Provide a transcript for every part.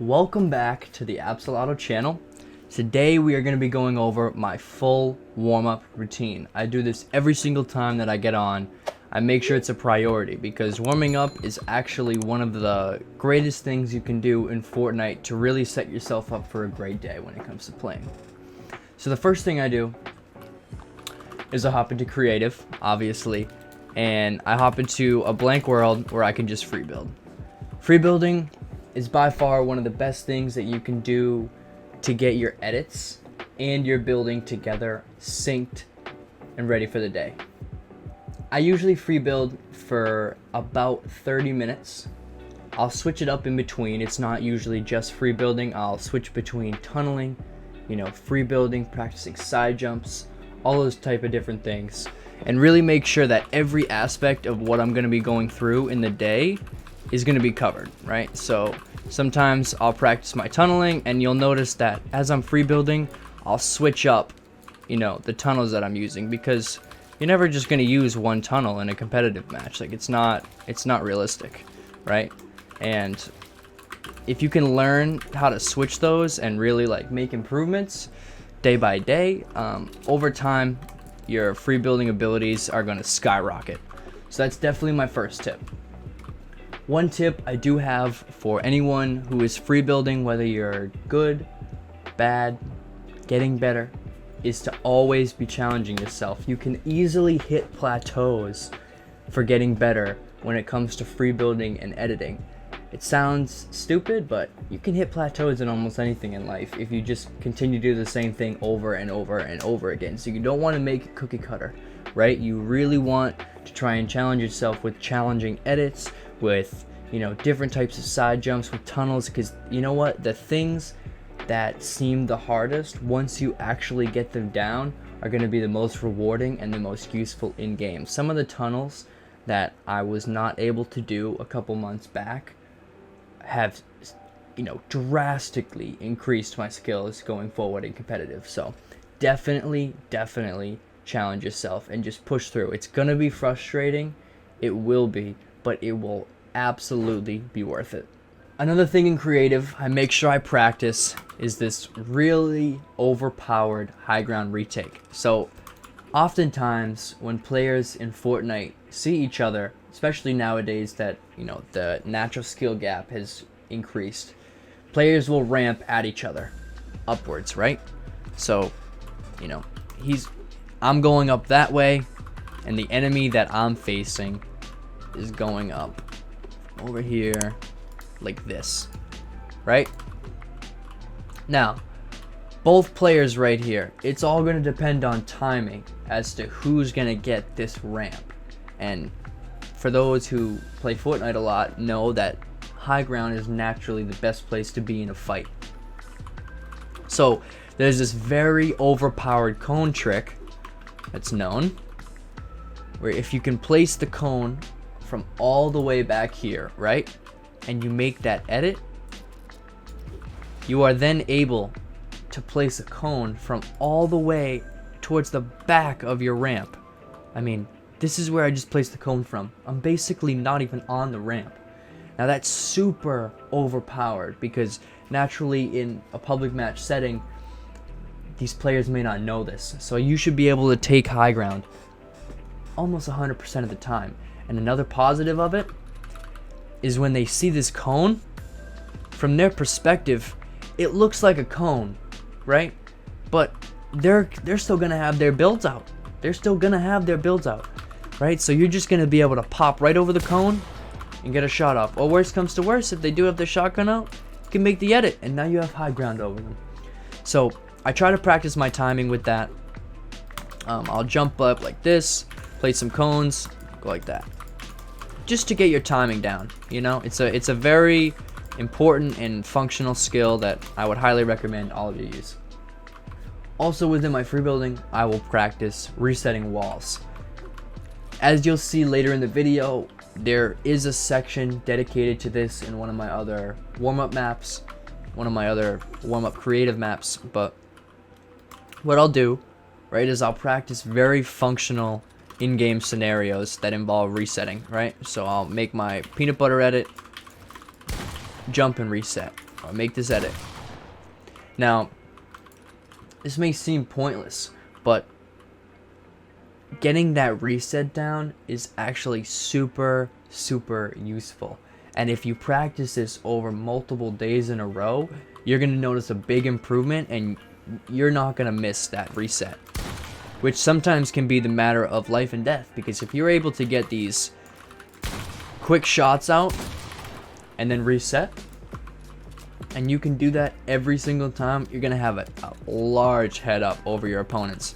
Welcome back to the Absolato channel. Today we are going to be going over my full warm-up routine. I do this every single time that I get on. I make sure it's a priority because warming up is actually one of the greatest things you can do in Fortnite to really set yourself up for a great day when it comes to playing. So the first thing I do is I hop into creative, obviously, and I hop into a blank world where I can just free build. Free building is by far one of the best things that you can do to get your edits and your building together synced and ready for the day. I usually free build for about 30 minutes. I'll switch it up in between. It's not usually just free building. I'll switch between tunneling, free building, practicing side jumps, all those type of different things, and really make sure that every aspect of what I'm going to be going through in the day is going to be covered, right? So sometimes I'll practice my tunneling, and you'll notice that as I'm free building, I'll switch up, the tunnels that I'm using, because you're never just going to use one tunnel in a competitive match. Like, it's not realistic, right? And if you can learn how to switch those and really make improvements day by day, over time, your free building abilities are going to skyrocket. So that's definitely my first tip. One tip I do have for anyone who is free building, whether you're good, bad, getting better, is to always be challenging yourself. You can easily hit plateaus for getting better when it comes to free building and editing. It sounds stupid, but you can hit plateaus in almost anything in life if you just continue to do the same thing over and over and over again. So you don't want to make it cookie cutter, right? You really want to try and challenge yourself with challenging edits, with different types of side jumps, with tunnels, because you know what, the things that seem the hardest, once you actually get them down, are going to be the most rewarding and the most useful in game. Some of the tunnels that I was not able to do a couple months back have drastically increased my skills going forward in competitive. So definitely challenge yourself and just push through. It's gonna be frustrating, it will be, but it will absolutely be worth it. Another thing in creative I make sure I practice is this really overpowered high ground retake. So oftentimes when players in Fortnite see each other, especially nowadays that the natural skill gap has increased, players will ramp at each other upwards, right? So I'm going up that way, and the enemy that I'm facing is going up over here like this, right? Now, both players right here, it's all going to depend on timing as to who's going to get this ramp. And for those who play Fortnite a lot, know that high ground is naturally the best place to be in a fight. So there's this very overpowered cone trick that's known, where if you can place the cone from all the way back here, right, and you make that edit, you are then able to place a cone from all the way towards the back of your ramp. I mean, this is where I just placed the cone from. I'm basically not even on the ramp. Now that's super overpowered because naturally in a public match setting, these players may not know this. So you should be able to take high ground almost 100% of the time. And another positive of it is when they see this cone, from their perspective, it looks like a cone, right? But they're still gonna have their builds out. They're still gonna have their builds out, right? So you're just gonna be able to pop right over the cone and get a shot off. Or worst comes to worst, if they do have their shotgun out, you can make the edit, and now you have high ground over them. So I try to practice my timing with that. I'll jump up like this, place some cones, go like that, just to get your timing down. It's a very important and functional skill that I would highly recommend all of you use. Also within my free building, I will practice resetting walls. As you'll see later in the video, there is a section dedicated to this in one of my other warm-up maps, one of my other warm-up creative maps. But what I'll do, right, is I'll practice very functional in-game scenarios that involve resetting, right? So I'll make my peanut butter edit, jump and reset. or make this edit. Now, this may seem pointless, but getting that reset down is actually super useful. And if you practice this over multiple days in a row, you're going to notice a big improvement, and you're not going to miss that reset, which sometimes can be the matter of life and death. Because if you're able to get these quick shots out and then reset, and you can do that every single time, you're going to have a large head up over your opponents.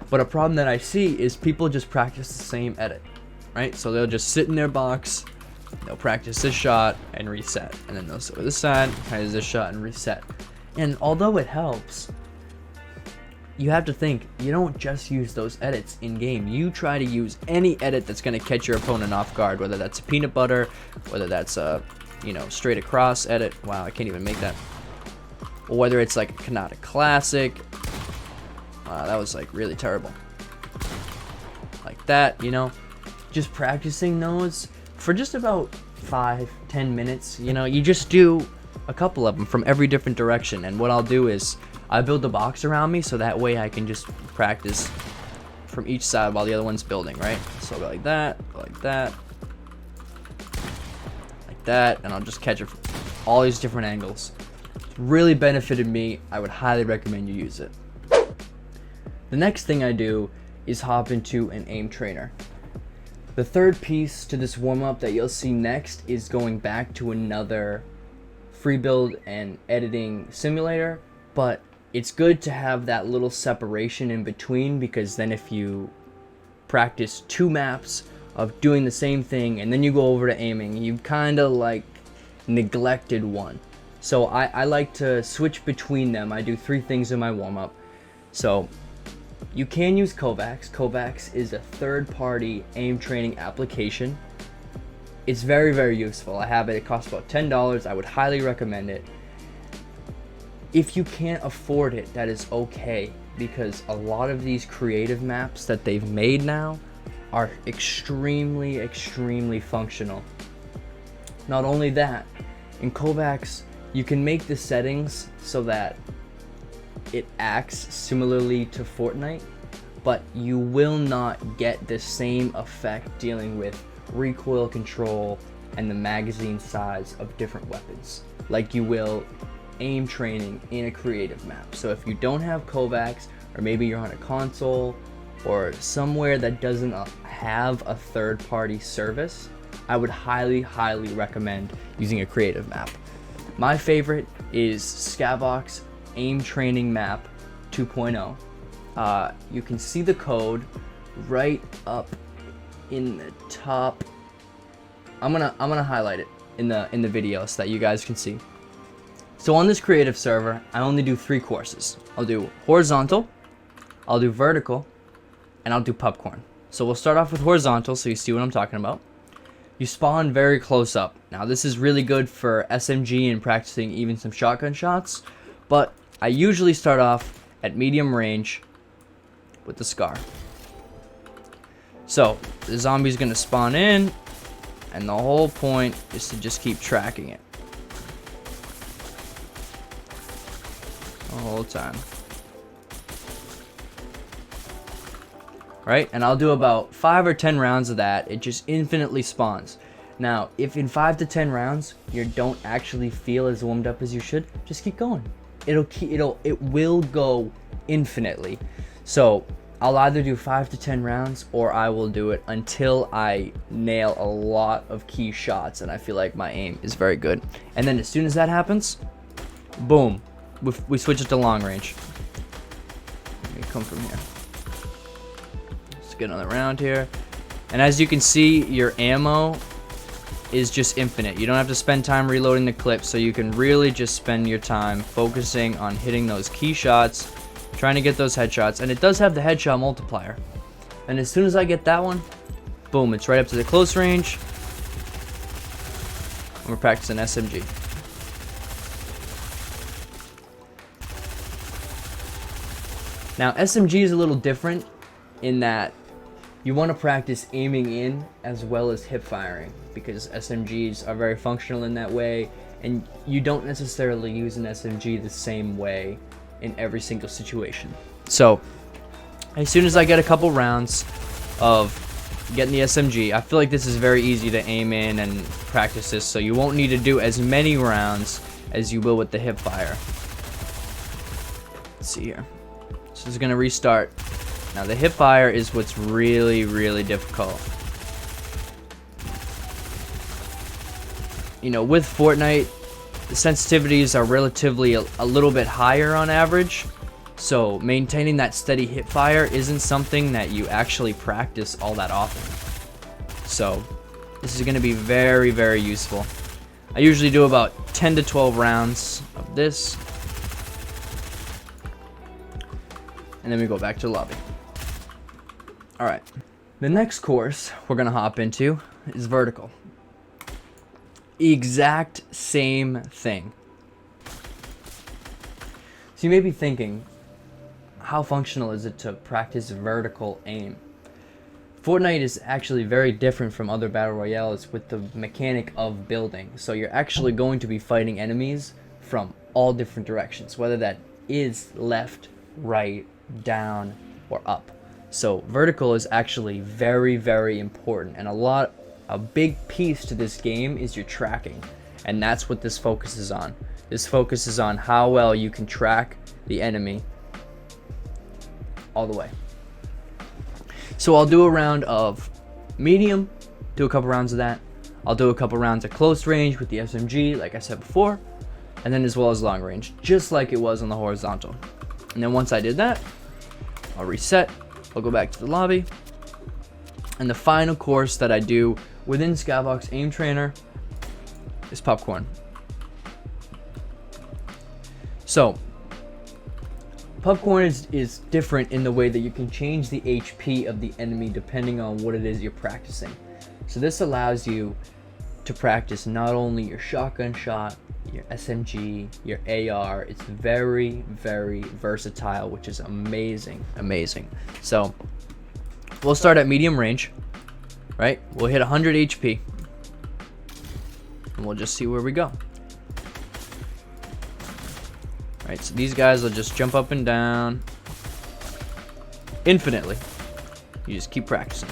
But a problem that I see is people just practice the same edit, right? So they'll just sit in their box, they'll practice this shot and reset, and then they'll sit with this side, practice this shot and reset. And although it helps, you have to think, you don't just use those edits in game. You try to use any edit that's going to catch your opponent off guard, whether that's a peanut butter, whether that's a, you know, straight across edit. Wow, I can't even make that. Or whether it's like a Kanata classic. That was like really terrible. Like that, you know, just practicing those for just about 5-10 minutes. You know, you just do a couple of them from every different direction. And what I'll do is I build a box around me, so that way I can just practice from each side while the other one's building, right? So I'll go like that, like that, like that, and I'll just catch it from all these different angles. It's really benefited me. I would highly recommend you use it. The next thing I do is hop into an aim trainer. The third piece to this warm-up that you'll see next is going back to another free build and editing simulator, but it's good to have that little separation in between, because then if you practice 2 maps of doing the same thing and then you go over to aiming, you've kind of like neglected one. So I like to switch between them. I do 3 things in my warm-up. So you can use Kovacs. Kovacs is a third-party aim training application. It's very useful. I have it. It costs about $10. I would highly recommend it. If you can't afford it, that is okay, because a lot of these creative maps that they've made now are extremely functional. Not only that, in Kovacs, you can make the settings so that it acts similarly to Fortnite, but you will not get the same effect dealing with recoil control and the magazine size of different weapons like you will aim training in a creative map. So if you don't have Kovacs, or maybe you're on a console or somewhere that doesn't have a third-party service, I would highly recommend using a creative map. My favorite is Scavox Aim Training Map 2.0. You can see the code right up in the top. I'm gonna highlight it in the video so that you guys can see. So on this creative server, I only do 3 courses. I'll do horizontal, I'll do vertical, and I'll do popcorn. So we'll start off with horizontal so you see what I'm talking about. You spawn very close up. Now this is really good for SMG and practicing even some shotgun shots, but I usually start off at medium range with the SCAR. So the zombie's gonna spawn in, and the whole point is to just keep tracking it the whole time. Right? And I'll do about 5 or 10 rounds of that. It just infinitely spawns. Now, if in 5 to 10 rounds you don't actually feel as warmed up as you should, just keep going. It will go infinitely. So I'll either do 5 to 10 rounds, or I will do it until I nail a lot of key shots and I feel like my aim is very good. And then as soon as that happens, boom, we switch it to long range. Let me come from here. Let's get another round here. And as you can see, your ammo is just infinite. You don't have to spend time reloading the clip, so you can really just spend your time focusing on hitting those key shots, trying to get those headshots. And it does have the headshot multiplier. And as soon as I get that one, boom, it's right up to the close range. And we're practicing SMG. Now SMG is a little different in that you want to practice aiming in as well as hip firing, because SMGs are very functional in that way, and you don't necessarily use an SMG the same way in every single situation. So as soon as I get a couple rounds of getting the SMG, I feel like this is very easy to aim in and practice this, so you won't need to do as many rounds as you will with the hip fire. Let's see here. So it's gonna restart. Now the hip fire is what's really difficult. You know, with Fortnite, the sensitivities are relatively a little bit higher on average, so maintaining that steady hip fire isn't something that you actually practice all that often. So this is going to be very useful. I usually do about 10 to 12 rounds of this, and then we go back to the lobby. Alright, the next course we're going to hop into is vertical. Exact same thing. So you may be thinking, how functional is it to practice vertical aim? Fortnite is actually very different from other battle royales with the mechanic of building. So you're actually going to be fighting enemies from all different directions, whether that is left, right, down, or up. So vertical is actually very important, and a big piece to this game is your tracking, and that's what this focuses on. This focuses on how well you can track the enemy all the way. So I'll do a round of medium, do a couple rounds of that. I'll do a couple rounds at close range with the SMG, like I said before, and then as well as long range, just like it was on the horizontal. And then once I did that, I'll reset, I'll go back to the lobby, and the final course that I do within Skybox Aim Trainer is popcorn. So popcorn is different in the way that you can change the HP of the enemy depending on what it is you're practicing. So this allows you to practice not only your shotgun shot, your SMG, your AR. It's very versatile, which is amazing. So we'll start at medium range, right? We'll hit 100 HP and we'll just see where we go. Right, so these guys will just jump up and down infinitely. You just keep practicing.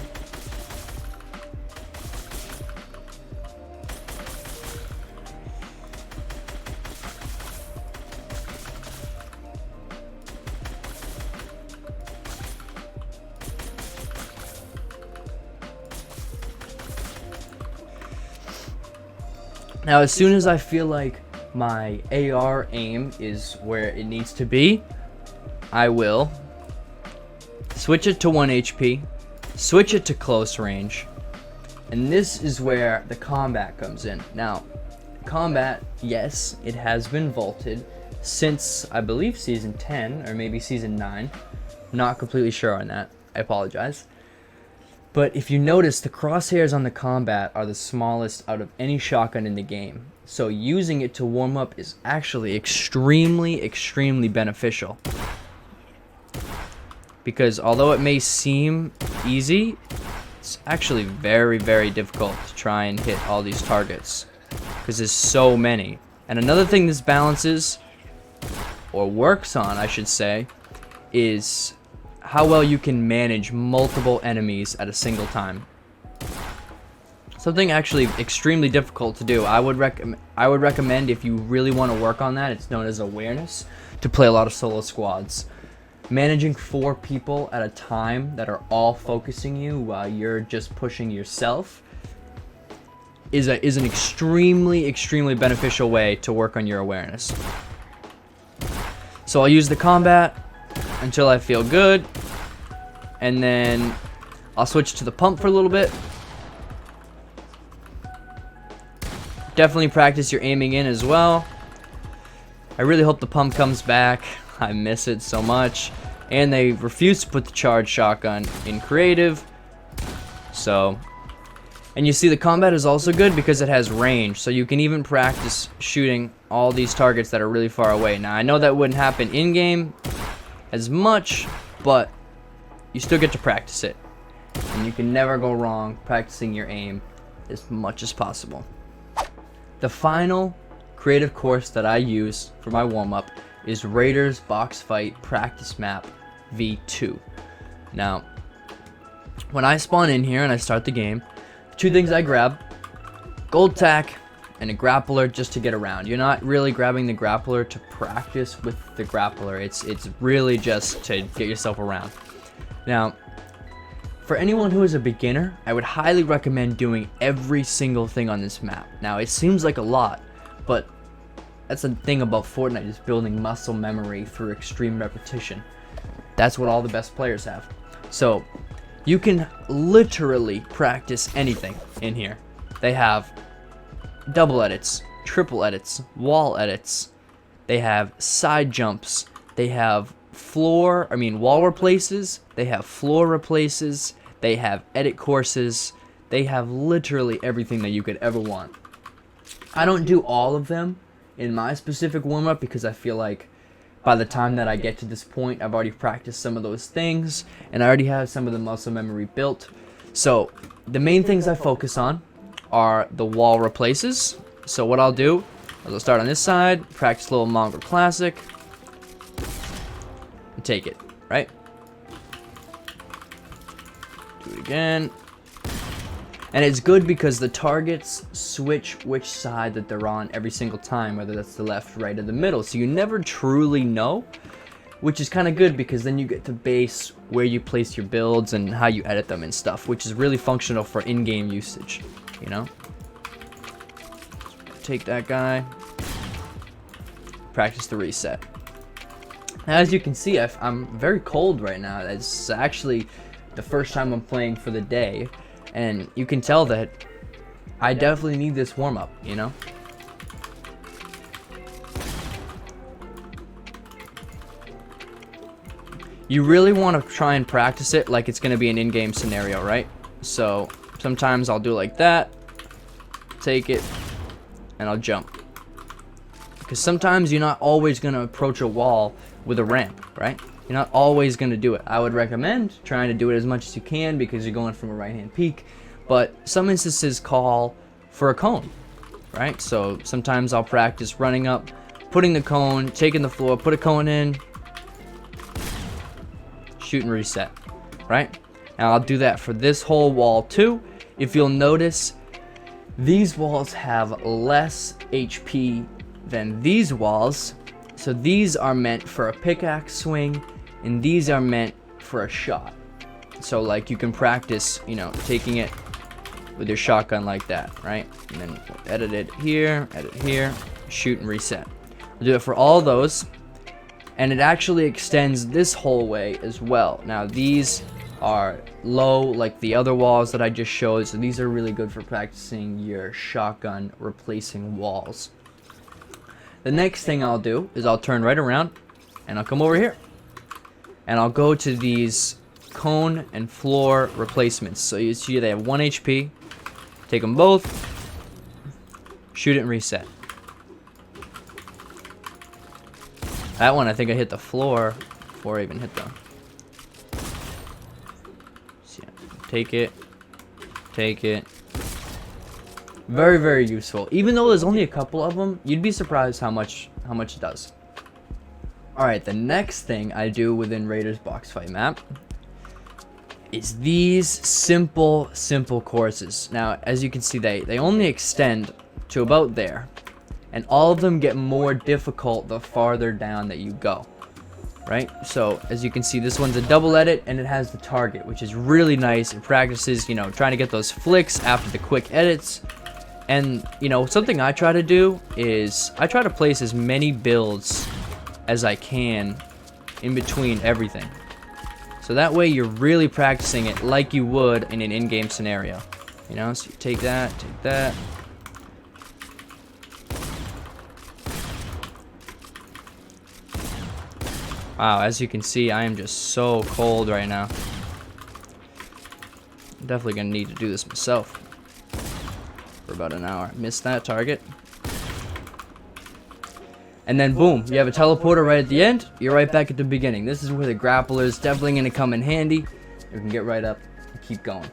Now, as soon as I feel like my AR aim is where it needs to be, I will switch it to 1 HP, switch it to close range, and this is where the combat comes in. Now, combat, yes, it has been vaulted since, I believe, Season 10, or maybe Season 9. Not completely sure on that. I apologize. But if you notice, the crosshairs on the combat are the smallest out of any shotgun in the game. So using it to warm up is actually extremely beneficial. Because although it may seem easy, it's actually very difficult to try and hit all these targets. Because there's so many. And another thing this balances, or works on I should say, is how well you can manage multiple enemies at a single time. Something actually extremely difficult to do. I would recommend, if you really want to work on that, it's known as awareness, to play a lot of solo squads. Managing 4 people at a time that are all focusing you while you're just pushing yourself is an extremely beneficial way to work on your awareness. So I'll use the combat until I feel good, and then I'll switch to the pump for a little bit. Definitely practice your aiming in as well. I really hope the pump comes back. I miss it so much. And they refuse to put the charged shotgun in creative. So, and you see the combat is also good because it has range. So you can even practice shooting all these targets that are really far away. Now I know that wouldn't happen in game as much, but you still get to practice it. And you can never go wrong practicing your aim as much as possible. The final creative course that I use for my warm-up is Raiders Box Fight Practice Map V2. Now, when I spawn in here and I start the game, two things I grab: gold tack and a grappler, just to get around. You're not really grabbing the grappler to practice with the grappler. It's really just to get yourself around. Now, for anyone who is a beginner, I would highly recommend doing every single thing on this map. Now, it seems like a lot, but that's the thing about Fortnite, is building muscle memory through extreme repetition. That's what all the best players have. So you can literally practice anything in here. They have double edits, triple edits, wall edits. They have side jumps. They have wall replaces. They have floor replaces. They have edit courses. They have literally everything that you could ever want. I don't do all of them in my specific warm-up because I feel like by the time that I get to this point, I've already practiced some of those things and I already have some of the muscle memory built. So the main things I focus on are the wall replaces. So what I'll do is I'll start on this side, practice a little Mongrel Classic, and take it, right? Do it again. And it's good because the targets switch which side that they're on every single time, whether that's the left, right, or the middle. So you never truly know, which is kind of good because then you get to base where you place your builds and how you edit them and stuff, which is really functional for in-game usage, you know? Take that guy. Practice the reset. Now, as you can see, I'm very cold right now. It's actually the first time I'm playing for the day. And you can tell that I definitely need this warm-up, you know? You really want to try and practice it like it's going to be an in-game scenario, right? So sometimes I'll do like that, take it, and I'll jump. Because sometimes you're not always going to approach a wall with a ramp, right? You're not always going to do it. I would recommend trying to do it as much as you can because you're going from a right-hand peak. But some instances call for a cone, right? So sometimes I'll practice running up, putting the cone, taking the floor, put a cone in, shoot and reset, right? And I'll do that for this whole wall too. If you'll notice, these walls have less HP than these walls. So these are meant for a pickaxe swing, and these are meant for a shot. So like you can practice, you know, taking it with your shotgun like that, right? And then edit it here, shoot and reset. I'll do it for all those. And it actually extends this whole way as well. Now these are low like the other walls that I just showed, so these are really good for practicing your shotgun replacing walls. The next thing I'll do is I'll turn right around and I'll come over here and I'll go to these cone and floor replacements. So you see they have 1 HP. Take them both, shoot it and reset. That one I think I hit the floor before I even hit the... So yeah, take it. Very, very useful. Even though there's only a couple of them, you'd be surprised how much it does. Alright, the next thing I do within Raiders Box Fight map is these simple courses. Now, as you can see, they only extend to about there. And all of them get more difficult the farther down that you go. Right? So, as you can see, this one's a double edit and it has the target, which is really nice. It practices, you know, trying to get those flicks after the quick edits. And, you know, something I try to do is I try to place as many builds as I can in between everything. So that way you're really practicing it like you would in an in-game scenario. You know, so you take that. Wow, as you can see, I am just so cold right now. I'm definitely gonna need to do this myself for about an hour. Missed that target. And then boom, you have a teleporter right at the end. You're right back at the beginning. This is where the grappler is definitely going to come in handy. You can get right up and keep going.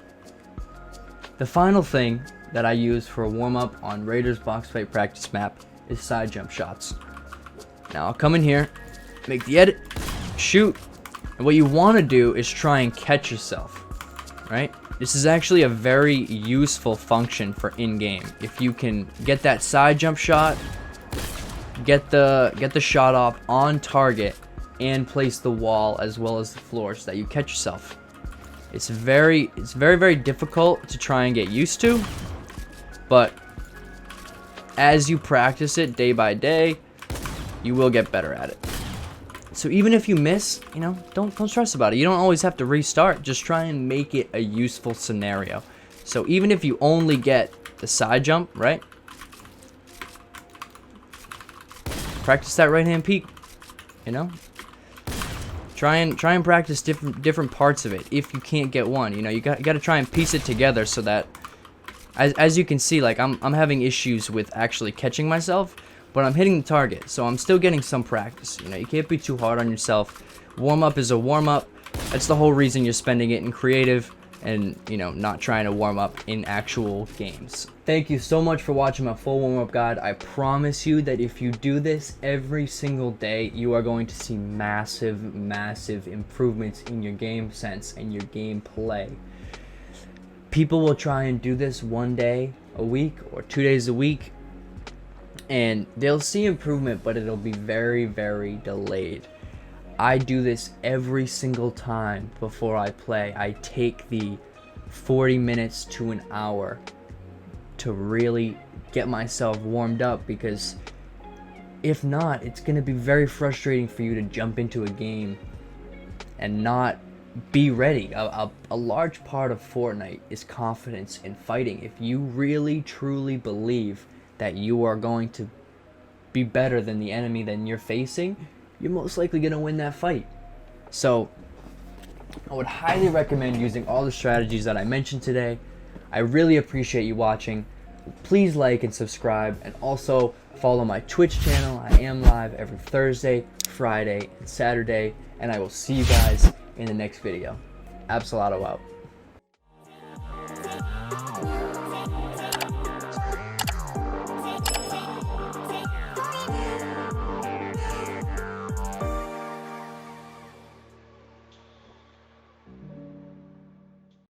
The final thing that I use for a warm-up on Raiders Box Fight practice map is side jump shots. Now I'll come in here, make the edit, shoot, and what you want to do is try and catch yourself, right? This is actually a very useful function for in-game. If you can get that side jump shot, get the shot off on target, and place the wall as well as the floor so that you catch yourself. It's very difficult to try and get used to, but as you practice it day by day, you will get better at it. So even if you miss, you know, don't stress about it. You don't always have to restart. Just try and make it a useful scenario. So even if you only get the side jump, right? Practice that right hand peek, you know? Try and practice different parts of it. If you can't get one, you know, you got to try and piece it together so that, as you can see, like I'm having issues with actually catching myself, but I'm hitting the target, so I'm still getting some practice. You know, you can't be too hard on yourself. Warm up is a warm up. That's the whole reason you're spending it in creative, and you know, not trying to warm up in actual games. Thank you so much for watching my full warm-up guide. I promise you that if you do this every single day, you are going to see massive improvements in your game sense and your gameplay. People will try and do this one day a week or 2 days a week, and they'll see improvement, but it'll be very delayed. I do this every single time before I play. I take the 40 minutes to an hour to really get myself warmed up, because if not, it's going to be very frustrating for you to jump into a game and not be ready. A large part of Fortnite is confidence in fighting. If you really truly believe that you are going to be better than the enemy that you're facing, you're most likely going to win that fight. So I would highly recommend using all the strategies that I mentioned today. I really appreciate you watching. Please like and subscribe, and also follow my Twitch channel. I am live every Thursday, Friday, and Saturday, and I will see you guys in the next video. Absolato out.